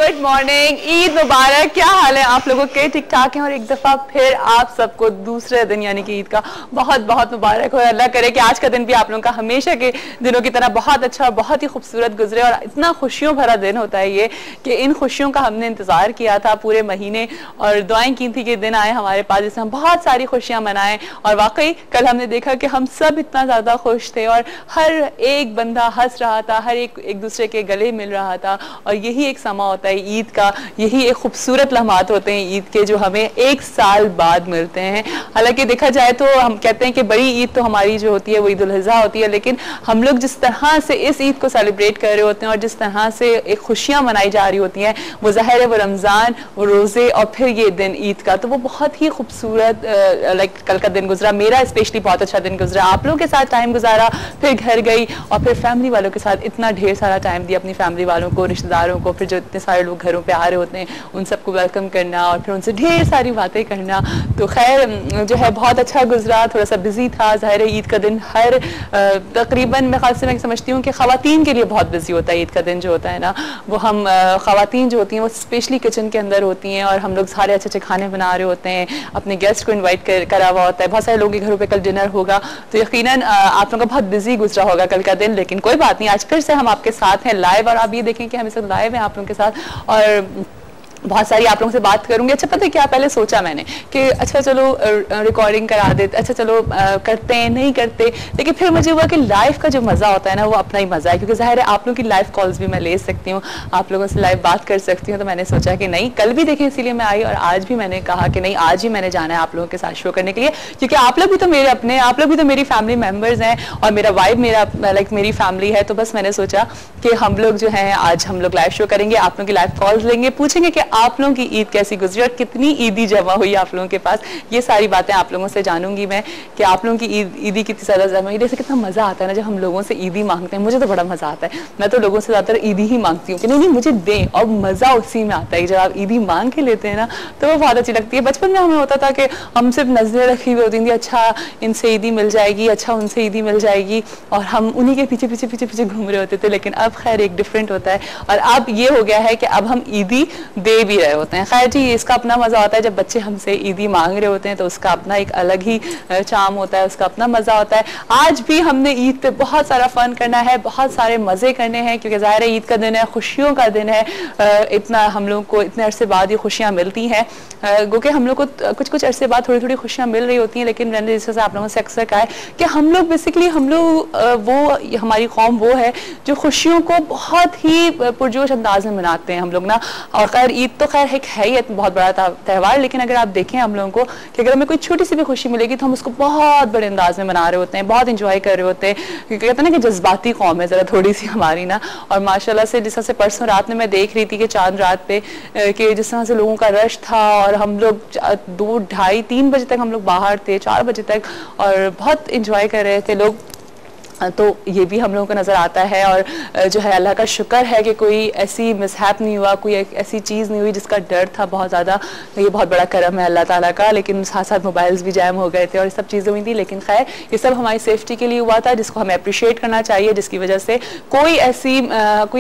Good morning, Eid मुबारक। क्या हाल है आप लोगों के? ठीक ठाक हैं। और एक दफ़ा फिर आप सबको दूसरे दिन यानी कि ईद का बहुत बहुत मुबारक हो। अल्लाह करे कि आज का दिन भी आप लोगों का हमेशा के दिनों की तरह बहुत अच्छा और बहुत ही खूबसूरत गुजरे। और इतना खुशियों भरा दिन होता है ये कि इन खुशियों का हमने इंतज़ार किया था पूरे महीने और दुआएं की थी कि दिन आए हमारे पास जिससे हम बहुत सारी खुशियाँ मनाएं। और वाकई कल हमने देखा कि हम सब इतना ज़्यादा खुश थे और हर एक बंदा हंस रहा था, हर एक दूसरे के गले मिल रहा था। और यही एक समा होता है ईद का, यही एक खूबसूरत लम्हात होते हैं ईद के जो हमें एक साल बाद मिलते हैं। हालांकि देखा जाए तो हम कहते हैं कि बड़ी ईद तो हमारी जो होती है वो ईद उल अज़हा होती है, लेकिन हम लोग जिस तरह से इस ईद को सेलिब्रेट कर रहे होते हैं और जिस तरह से एक खुशियाँ मनाई जा रही होती हैं, वो ज़ाहिर है वो रमज़ान, वो रोज़े और फिर ये दिन ईद का, तो वो बहुत ही खूबसूरत लाइक कल का दिन गुजरा। मेरा स्पेशली बहुत अच्छा दिन गुजरा, आप लोगों के साथ टाइम गुजारा, फिर घर गई और फिर फैमिली वालों के साथ इतना ढेर सारा टाइम दिया, अपनी फैमिली वालों को, रिश्तेदारों को, फिर जो इतने सारे लोग घरों पे आ रहे होते हैं उन सबको वेलकम करना और फिर उनसे ढेर सारी बातें करना। तो खैर जो है बहुत अच्छा गुजरा, थोड़ा सा बिजी था। ज़ाहिर है ईद का दिन हर तकरीबन मैं खास से मैं समझती हूँ कि ख़वातीन के लिए बहुत बिजी होता है। ईद का दिन जो होता है ना, वो हम ख़वातीन जो होती हैं वो स्पेशली किचन के अंदर होती हैं और हम लोग सारे अच्छे अच्छे खाने बना रहे होते हैं, अपने गेस्ट को इन्वाइट करा हुआ होता है, बहुत सारे लोगों के घरों पर कल डिनर होगा। तो यकीनन आप लोगों का बहुत बिजी गुजरा होगा कल का दिन, लेकिन कोई बात नहीं, आज फिर से हम आपके साथ हैं लाइव। और आप ये देखें कि हम इस वक्त लाइव हैं आप लोगों के साथ और बहुत सारी आप लोगों से बात करूंगी। अच्छा पता है क्या, पहले सोचा मैंने कि अच्छा चलो रिकॉर्डिंग करा देते, अच्छा चलो करते हैं, नहीं करते, लेकिन फिर मुझे हुआ कि लाइव का जो मज़ा होता है ना वो अपना ही मज़ा है, क्योंकि ज़ाहिर है आप लोगों की लाइव कॉल्स भी मैं ले सकती हूँ, आप लोगों से लाइव बात कर सकती हूँ। तो मैंने सोचा कि नहीं, कल भी देखें इसीलिए मैं आई और आज भी मैंने कहा कि नहीं, आज ही मैंने जाना है आप लोगों के साथ शो करने के लिए, क्योंकि आप लोग भी तो मेरे अपने, आप लोग भी तो मेरी फैमिली मेम्बर्स हैं और मेरा वाइब मेरा लाइक मेरी फैमिली है। तो बस मैंने सोचा कि हम लोग जो है आज हम लोग लाइव शो करेंगे, आप लोगों की लाइव कॉल्स लेंगे, पूछेंगे कि आप लोगों की ईद कैसी गुजरी और कितनी ईदी जमा हुई आप लोगों के पास। ये सारी बातें आप लोगों से जानूंगी मैं कि आप लोगों की ईदी कितनी ज़्यादा जमा हुई। जैसे कितना मज़ा आता है ना जब हम लोगों से ईदी मांगते हैं, मुझे तो बड़ा मज़ा आता है। मैं तो लोगों से ज़्यादातर ईदी ही मांगती हूँ कि नहीं मुझे दें, और मज़ा उसी में आता है जब आप ईदी मांग के लेते हैं ना, तो वो बहुत अच्छी लगती है। बचपन में हमें होता था कि हम सिर्फ नजरें रखी हुई होती थी, अच्छा इनसे ईदी मिल जाएगी, अच्छा उनसे ईदी मिल जाएगी, और हम उन्हीं के पीछे पीछे पीछे पीछे घूम रहे होते थे। लेकिन अब खैर एक डिफरेंट होता है और अब ये हो गया है कि अब हम ईदी दे भी रहे होते हैं। खैर जी, इसका अपना मज़ा होता है जब बच्चे हमसे ईदी मांग रहे होते हैं, तो उसका अपना एक अलग ही चाम होता है, उसका अपना मज़ा होता है। आज भी हमने ईद पे बहुत सारा फन करना है, बहुत सारे मज़े करने हैं, क्योंकि ज़ाहिर है ईद का दिन है, खुशियों का दिन है। इतना हम लोग को इतने अरसे बाद ये खुशियाँ मिलती हैं, क्योंकि हम लोग को कुछ कुछ अरसे बाद थोड़ी थोड़ी खुशियाँ मिल रही होती हैं। लेकिन मैंने जैसे आप लोगों से अक्सर कहा है कि हम लोग बेसिकली हम लोग वो हमारी कौम वो है जो खुशियों को बहुत ही पुरजोश अंदाज में मनाते हैं हम लोग ना। और खैर ईद तो खैर एक है ही बहुत बड़ा त्यौहार, लेकिन अगर आप देखें हम लोगों को कि अगर हमें कोई छोटी सी भी खुशी मिलेगी तो हम उसको बहुत बड़े अंदाज में मना रहे होते हैं, बहुत इंजॉय कर रहे होते हैं, क्योंकि कहते हैं ना कि जज्बाती कौम है ज़रा थोड़ी सी हमारी ना। और माशाल्लाह से जिस तरह से परसों रात में मैं देख रही थी कि चांद रात पे कि जिस तरह से लोगों का रश था और हम लोग 2, 2:30, 3 बजे तक हम लोग बाहर थे, 4 बजे तक, और बहुत इंजॉय कर रहे थे लोग। तो ये भी हम लोगों को नज़र आता है और जो है अल्लाह का शुक्र है कि कोई ऐसी मिसहैप नहीं हुआ, कोई ऐसी चीज़ नहीं हुई जिसका डर था बहुत ज़्यादा। ये बहुत बड़ा करम है अल्लाह ताला का। लेकिन साथ साथ मोबाइल्स भी जैम हो गए थे और ये सब चीज़ें हुई थी, लेकिन खैर ये सब हमारी सेफ्टी के लिए हुआ था, जिसको हमें अप्रिशिएट करना चाहिए, जिसकी वजह से कोई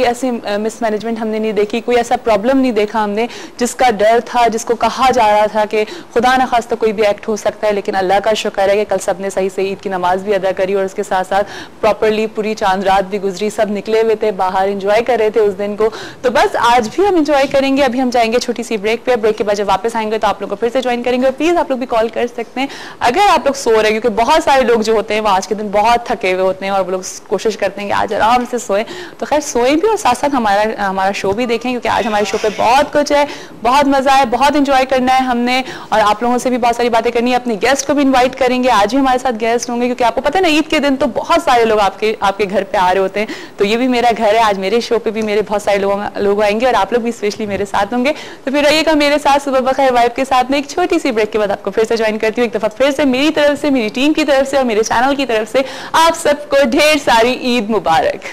ऐसी मिसमैनेजमेंट हमने नहीं देखी, कोई ऐसा प्रॉब्लम नहीं देखा हमने जिसका डर था, जिसको कहा जा रहा था कि खुदा न खास्ता कोई भी एक्ट हो सकता है। लेकिन अल्लाह का शुक्र है कि कल सब ने सही से ईद की नमाज भी अदा करी और उसके साथ साथ प्रॉपरली पूरी चांद रात भी गुजरी, सब निकले हुए थे बाहर, एंजॉय कर रहे थे उस दिन को। तो बस आज भी हम एंजॉय करेंगे। अभी हम जाएंगे छोटी सी ब्रेक पे, ब्रेक के बाद जब वापस आएंगे तो आप लोग को फिर से ज्वाइन करेंगे। और प्लीज आप लोग भी कॉल कर सकते हैं अगर आप लोग सो रहे हैं, क्योंकि बहुत सारे लोग जो होते हैं वो आज के दिन बहुत थके हुए होते हैं और वो लोग कोशिश करते हैं कि आज आराम से सोए। तो खैर सोए भी और साथ साथ हमारा शो भी देखें, क्योंकि आज हमारे शो पे बहुत कुछ है, बहुत मजा है, बहुत इंजॉय करना है हमने, और आप लोगों से भी बहुत सारी बातें करनी है। अपने गेस्ट को भी इन्वाइट करेंगे, आज भी हमारे साथ गेस्ट होंगे, क्योंकि आपको पता है ना ईद के दिन तो बहुत सारे लोग आपके घर पे आ रहे होते हैं। तो ये भी मेरा घर है, आज मेरे शो पे भी मेरे बहुत सारे लोग आएंगे और आप लोग भी स्पेशली मेरे साथ होंगे। तो फिर रहिएगा मेरे साथ सुबह बखैर वाइब के साथ में। एक छोटी सी ब्रेक के बाद आपको फिर से ज्वाइन करती हूँ। एक दफा फिर से मेरी तरफ से, मेरी टीम की तरफ से और मेरे चैनल की तरफ से आप सबको ढेर सारी ईद मुबारक।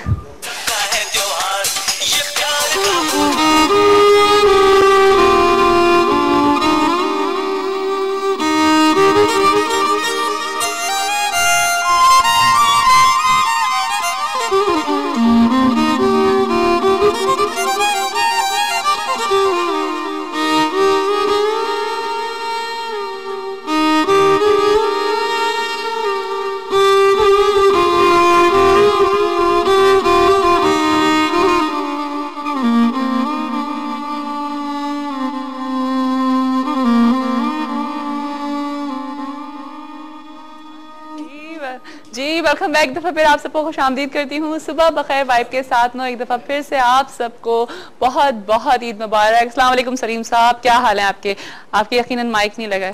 Welcome back. एक दफा फिर आप सबको खुशामदीद करती हूँ सुबह बखैर वाइब के साथ में। एक दफा फिर से आप सबको बहुत बहुत ईद मुबारक। अस्सलाम वालेकुम सलीम साहब, क्या हाल है आपके? आपके यकीनन माइक नहीं लगा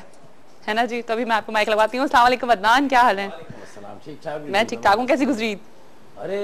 है ना जी, तो अभी मैं आपको माइक लगवाती हूँ। अस्सलाम वालेकुम अदनान, क्या हाल है? मैं ठीक ठाक हूँ। कैसी गुजरी ईद? अरे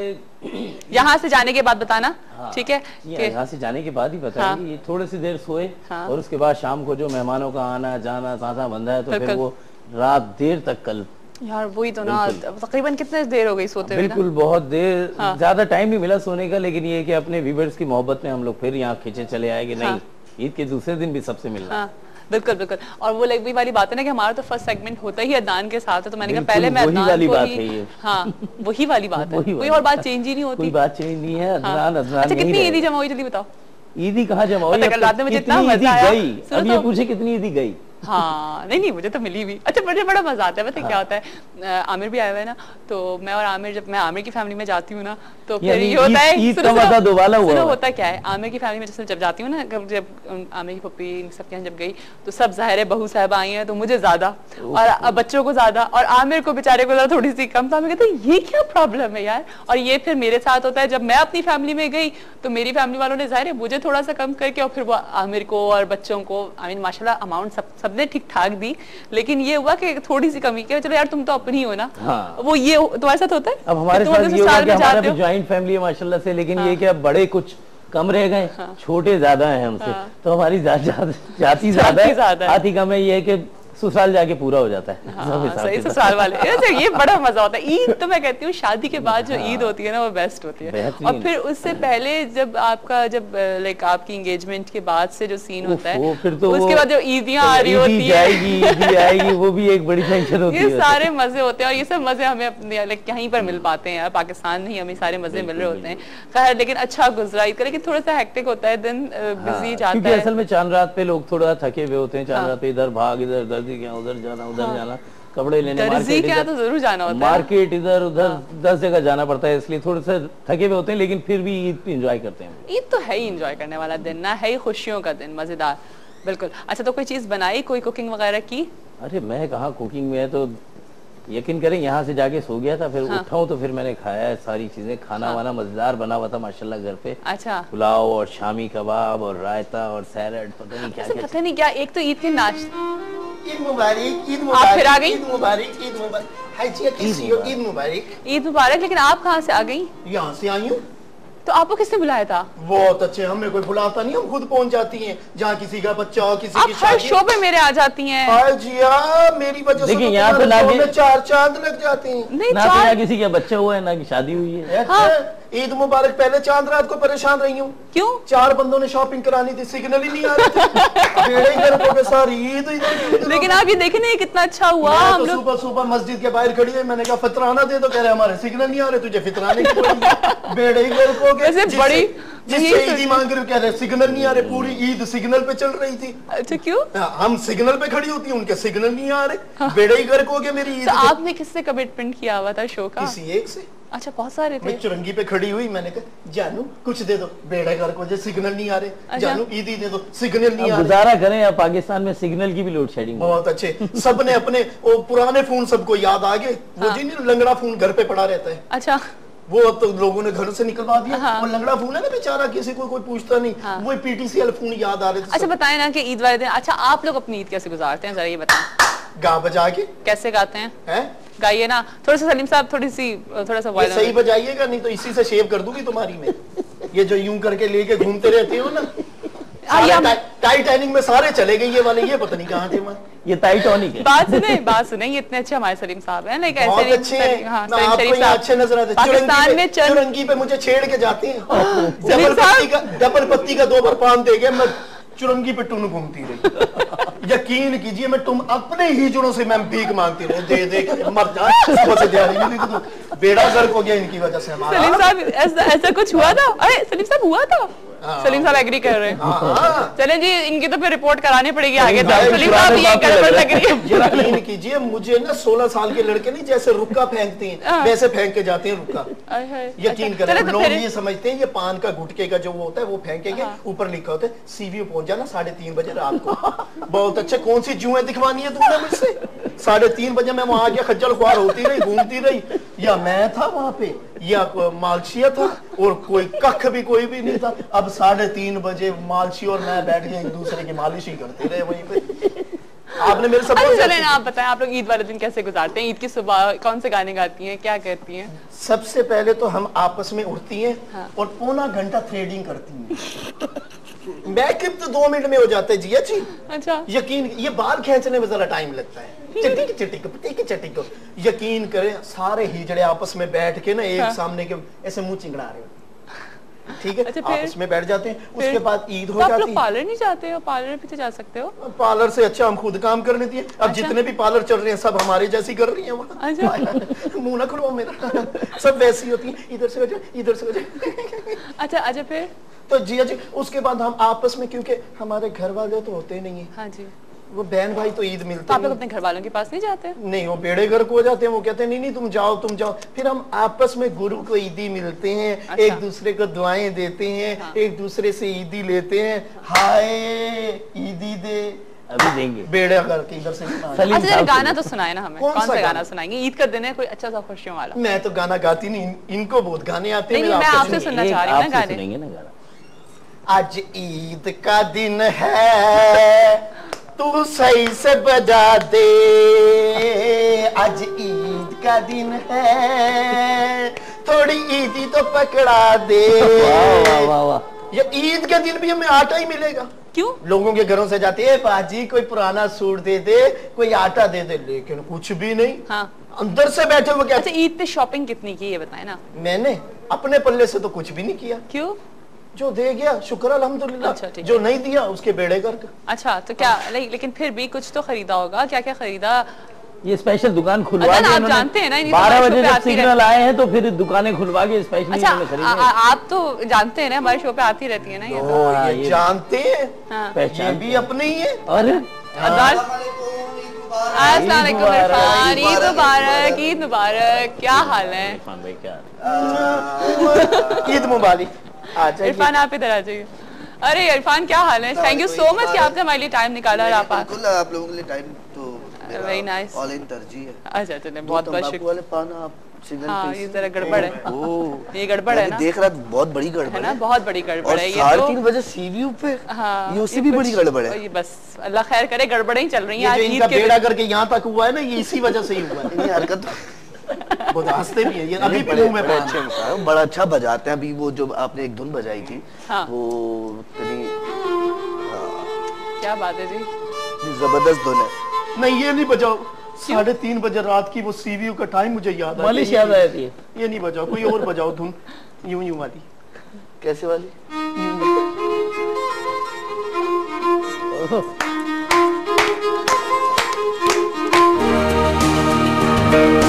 यहाँ से जाने के बाद बताना। हाँ, ठीक है, यहाँ से जाने के बाद ही बताएंगे। हाँ, ये थोड़ी सी देर सोए। हाँ, और उसके बाद शाम को जो मेहमानों का आना जाना ताजा बंदा है, तो फिर वो रात देर तक कल यार वही तो ना, तकरीबन कितने देर हो गई सोते हुए? बिल्कुल बहुत देर। हाँ, ज्यादा टाइम नहीं मिला सोने का, लेकिन ये कि अपने व्यूअर्स की मोहब्बत में हम लोग फिर यहाँ खींचे चले आए कि नहीं, ईद के दूसरे दिन भी सबसे मिलना। हाँ, बिल्कुल बिल्कुल। और वो लगवी वाली बात है ना कि हमारा तो फर्स्ट सेगमेंट होता ही अदनान के साथ है, तो मैंने कहा पहले मैं अदनान वाली को बात ही, है ये। हाँ वही वाली बात है, कोई और बात चेंज ही नहीं होती। कोई बात चेंज नहीं है। अदनान अदनान। अच्छा कितनी ईदी जमा हुई जल्दी बताओ? ईदी कहाँ जमा हुई? रात में मुझे इतना मजा आया। अब ये पूछे कितनी ईदी गई? हाँ नहीं मुझे तो मिली भी। अच्छा मुझे बड़ा मजा आता है। पता क्या होता है, आमिर भी आया हुआ है ना, तो मैं और आमिर, जब मैं आमिर की फैमिली में जाती हूँ ना, तो फिर ये होता है होता क्या है, आमिर की फैमिली में जब जाती हूँ ना, जब आमिर की पप्पी सबके यहाँ जब गई, तो सब जाहिर है बहू साहब आई हैं, तो मुझे ज्यादा और बच्चों को ज्यादा, और आमिर को बेचारे को थोड़ी सी कम। तो आमिर कहते हैं ये क्या प्रॉब्लम है यार। और ये फिर मेरे साथ होता है, जब मैं अपनी फैमिली में गई तो मेरी फैमिली वालों ने जाहिर है मुझे थोड़ा सा कम करके, और फिर वो आमिर को और बच्चों को, आई मीन माशाल्लाह अमाउंट सबने ठीक ठाक दी, लेकिन ये हुआ कि थोड़ी सी कमी के, चलो यार तुम तो अपनी हो ना। हाँ। वो ये तुम्हारे साथ होता है। अब हमारे साथ ये हुआ कि हमारा भी ज्वाइंट फैमिली है माशाल्लाह से, लेकिन ये क्या बड़े कुछ कम रह गए। हाँ। छोटे ज्यादा हैं हमसे। हाँ। तो हमारी जाति ज्यादा है, हाथी कम है। ये है कि ससुराल जाके पूरा हो जाता है। हाँ, सही ससुराल वाले। ये बड़ा मजा होता है। ईद तो मैं कहती हूँ शादी के बाद जो ईद होती है ना, वो बेस्ट होती है। और फिर उससे पहले जब आपका लाइक आपकी एंगेजमेंट के बाद से जो सीन होता है, फिर तो उसके बाद जो ईदियां आ रही होती है, आएगी, वो भी एक बड़ी टेंशन होती है। ये सारे मजे होते हैं, और ये सब मजे हमें अपने लाइक यहीं पर मिल पाते हैं। पाकिस्तान में ही हमें सारे मजे मिल रहे होते हैं। खैर लेकिन अच्छा गुजरा ईद का, लेकिन थोड़ा सा हेक्टिक होता है, दिन बिजी जाता है। असल में चांद रात पे लोग थोड़ा थके हुए होते हैं। चांद रात पे इधर भाग, इधर दर्जी क्या, उधर जाना, उधर जाना, कपड़े लेने, मार्केट क्या तो जरूर जाना होता है, मार्केट इधर उधर 10 जगह जाना पड़ता है, इसलिए थोड़े से थके हुए होते हैं, लेकिन फिर भी ईद एंजॉय करते हैं। ईद तो है ही एंजॉय करने वाला दिन ना, है ही खुशियों का दिन, मजेदार। बिल्कुल। अच्छा तो कोई चीज बनाई, कोई कुकिंग वगैरह की? अरे मैं कहाँ कुकिंग में है, तो यकीन करें यहाँ से जाके सो गया था, फिर उठाऊं तो फिर मैंने खाया है सारी चीजें। खाना वाना मजेदार बना हुआ था माशाल्लाह घर पे। अच्छा। पुलाव और शामी कबाब और रायता और सैलड, पता नहीं क्या क्या। पता नहीं क्या, एक तो ईद के नाश्ते। ईद मुबारक, ईद मुबारक। आप फिर आ गई? ईद मुबारक, ईद मुबारक। हाय जी, कैसी हो? ईद मुबारक। ईद मुबारक। लेकिन आप कहाँ से आ गई? यहाँ से आई हूँ। तो आपको किसने बुलाया था? बहुत अच्छे, हमें कोई बुलाता नहीं, हम खुद पहुंच जाती हैं। जहाँ किसी का बच्चा हो, किसी की शादी। हर शो पे मेरे आ जाती हैं। हाय जिया, मेरी वजह से देखिए यहाँ पे लागे 4 चांद लग जाते हैं। नहीं, ना तो किसी का बच्चा हुआ है, ना की शादी हुई है। ईद मुबारक। पहले चांद रात को परेशान रही हूँ। क्यों? 4 बंदों ने शॉपिंग करानी थी, सिग्नल ही नहीं आ रहे थे। सारी ईद। लेकिन आप ये देखे नहीं कितना अच्छा हुआ। हम लोग सुबह सुबह मस्जिद के बाहर खड़ी है, मैंने कहा फितराना दे, तो कह रहे हमारे सिग्नल नहीं आ रहे, तुझे फितराने की पड़ेगी। बेड़े ही गर्क हो गए। बड़ी जिससे ईदी मांग रहे, कह रहे सिग्नल नहीं आ रहे। पूरी ईद सिग्नल पे चल रही थी। अच्छा क्यों? हम सिग्नल पे खड़ी होती है, उनके सिग्नल नहीं आ रहे। बेड़े ही गर्क हो गए मेरी ईद। तो आपने किससे कमिटमेंट किया हुआ था शो का? किसी एक से। अच्छा बहुत सारे थे। मैं चुरंगी पे खड़ी हुई, मैंने कहा जानू कुछ दे दो, बेड़ा घर को सिग्नल नहीं आ रहे। अच्छा? जानू ईदी दे दो, सिग्नल नहीं आ रहे। गुजारा करें, या पाकिस्तान में सिग्नल की भी लोड शेडिंग। बहुत अच्छे। सबने अपने वो पुराने फोन सबको याद आ गए। वो जी लंगड़ा फोन घर पे पड़ा रहता है। अच्छा। वो अब तो लोगों ने घर से निकलवा दिया। हाँ। वो लंगड़ा फोन है ना बेचारा, किसी को कोई पूछता नहीं। हाँ। वो PTCL फोन याद आ रहे थे। अच्छा बताएं ना कि ईद वाले दिन, अच्छा आप लोग अपनी ईद कैसे गुजारते हैं, जरा ये बताएं। गा बजा के। कैसे गाते हैं? गाइए ना थोड़ा सा सलीम साहब, थोड़ा सा ये सही बजाइएगा, नहीं तो इसी से शेव कर दूंगी तुम्हारी में। ये जो यूं करके लेके घूमते रहते हो ना, टाइटैनिक में सारे चले गए ये वाले, ये पता नहीं कहाँ थे। ये टाइटैनिक है। बात सुने, ये इतने अच्छे हमारे सलीम साहब हैं, लाइक ऐसे बहुत अच्छे हैं। अच्छे नजर आते हैं। पाकिस्तान में चुरंगी पे मुझे छेड़ के जाते हैं। डबल पत्ती का 2 बार पान दे गए, मैं चुरंगी पे टून घूमती रही। यकीन कीजिए, मैं तुम अपने ही जुड़ों से मैं भीख मांगती रही, दे दे मर जा। सुबह से तो बेड़ा गर्क हो गया इनकी वजह से हमारा। सलीम साहब ऐसा कुछ हुआ था? अरे सलीम साहब हुआ था? सलीम साहब एग्री कर रहे हैं। चले जी, इनकी तो फिर रिपोर्ट करानी पड़ेगी आगे। सलीम साहब ये गड़बड़ लग रही है। यकीन कीजिए, मुझे ना 16 साल के लड़के नहीं जैसे रुक्का फेंकते हैं, वैसे फेंक के जाते हैं रुक्का। यकीन करें, लोग ये समझते हैं ये पान का गुटके का जो वो होता है वो फेंकेंगे, ऊपर लिखा होता है CV पहुंच जाना 3:30 बजे रात को। बहुत अच्छा। कौन सी जुएं दिखवानी है तुमने मुझसे? 3:30 बजे मैं वहां आके खज्जल ख्वार होती रही, घूमती रही, या मैं था वहां पे या मालशिया था, और कोई कख भी कोई भी नहीं था। अब 3:30 बजे मालशी और मैं बैठ के एक दूसरे की मालिश ही करते रहे वहीं पे। आपने मेरे सब चलें आप बताएं, आप लोग ईद वाले दिन कैसे गुजारते हैं? ईद की सुबह कौन से गाने गाती हैं, क्या करती हैं? सबसे पहले तो हम आपस में उठती हैं, हाँ। और पौना घंटा थ्रेडिंग करती हैं। मेकअप तो 2 मिनट में हो जाता है जिया जी। अच्छा। यकीन, ये बाल खींचने में जरा टाइम लगता है, चटी को यकीन करें सारे हिजड़े आपस में बैठ के ना एक हाँ। सामने के ऐसे मुंह चिंगड़ा रहे हो, ठीक है। अच्छा, आपस में बैठ जाते हैं, उसके बाद ईद हो जाती है। पार्लर नहीं जाते हो? पार्लर भी तो जा सकते हो। पार्लर से अच्छा हम खुद काम कर लेती है। अब अच्छा। जितने भी पार्लर चल रहे हैं सब हमारे जैसी कर रही हैं वहाँ। अच्छा। मुंह ना खुलवाओ मेरा, सब वैसी होती है, इधर से हो जाए, इधर से हो जाए। अच्छा फिर तो जी उसके बाद हम आपस में, क्योंकि हमारे घर वाले तो होते नहीं है, हाँ जी, वो बहन भाई तो ईद मिलते हैं। आप लोग अपने घर वालों के पास नहीं जाते? नहीं, वो बेड़े घर को जाते हैं, वो कहते हैं नहीं तुम जाओ। फिर हम आपस में गुरु को ईदी मिलते हैं। अच्छा। एक दूसरे को दुआएं देते हैं। हाँ। एक दूसरे से ईदी लेते हैं। हाय ईदी दे, अभी देंगे बेड़े घर के इधर से। अच्छा गाना तो सुनाए ना हमें, कौन सा गाना सुनाएंगे? ईद का दिन है, कोई अच्छा सा खुशियों वाला। मैं तो गाना गाती नहीं, इनको बहुत गाने आते हैं। मैं आपसे सुनना चाह रही हूँ गाने। आज ईद का दिन है, तू सही से बजा दे। आज ईद का दिन है, थोड़ी ईदी तो पकड़ा दे। वाह वाह वाह। ये ईद के दिन भी हमें आटा ही मिलेगा। क्यों? लोगों के घरों से जाते हैं, बाजी कोई पुराना सूट दे दे, कोई आटा दे दे, लेकिन कुछ भी नहीं। हाँ। अंदर से बैठे हुए। अच्छा, ईद पे शॉपिंग कितनी की ये बताए ना? मैंने अपने पल्ले से तो कुछ भी नहीं किया। क्यों? जो दे गया शुक्र अल्हम्दुलिल्लाह। अच्छा, जो नहीं दिया उसके बेड़े कर। अच्छा, तो क्या लेकिन फिर भी कुछ तो खरीदा होगा? क्या क्या खरीदा? ये स्पेशल दुकान खुलवा दी आप जानते हैं ना, 12 बजे जब सिग्नल आए हैं तो फिर दुकानें खुलवा के स्पेशल। अच्छा, आप तो जानते हैं ना, हमारे शो पे आती रहती है ना ये। तो ये जानते हैं, पहचान भी अपने ही है। अरे अस्सलाम वालेकुम इरफान, ईद मुबारक। ईद मुबारक, क्या हाल है इरफान भाई? क्या ईद मुबारक। इरफान आप इधर आ जाइए। अरे इरफान क्या हाल है? थैंक यू सो मच कि आपने हमारे लिए टाइम निकाला। आप लोगों के लिए टाइम तो वेरी नाइस, ऑल इन तरजीह है। अच्छा चलिए, बहुत बहुत शुक्रिया। हाँ, ये जरा गड़बड़ है। ये गड़बड़ है ना, देख रहा बहुत बड़ी गड़बड़ है ना, बहुत बड़ी गड़बड़ है। ये 3:30 बजे सीवीयू पे। हाँ, ये उससे भी बड़ी गड़बड़ है। ये बस अल्लाह खैर करे, गड़बड़ें ही चल रही हैं आज। ईद के बेड़ा करके यहाँ तक हुआ है ना, ये इसी वजह से ही हुआ है। ये हरकत बहुत हंसते भी हैं ये, अभी भी में बड़ा अच्छा बजाते हैं। अभी वो जो आपने एक धुन बजाई थी, वो क्या बात है जी, जबरदस्त धुन है। नहीं ये नहीं बजाओ, 3:30 बजे रात की वो सीवीयू का टाइम मुझे याद आया। याद आती है, ये नहीं बजाओ, कोई और बजाओ धुन, यूं यूं वाली। कैसे वाली? यूं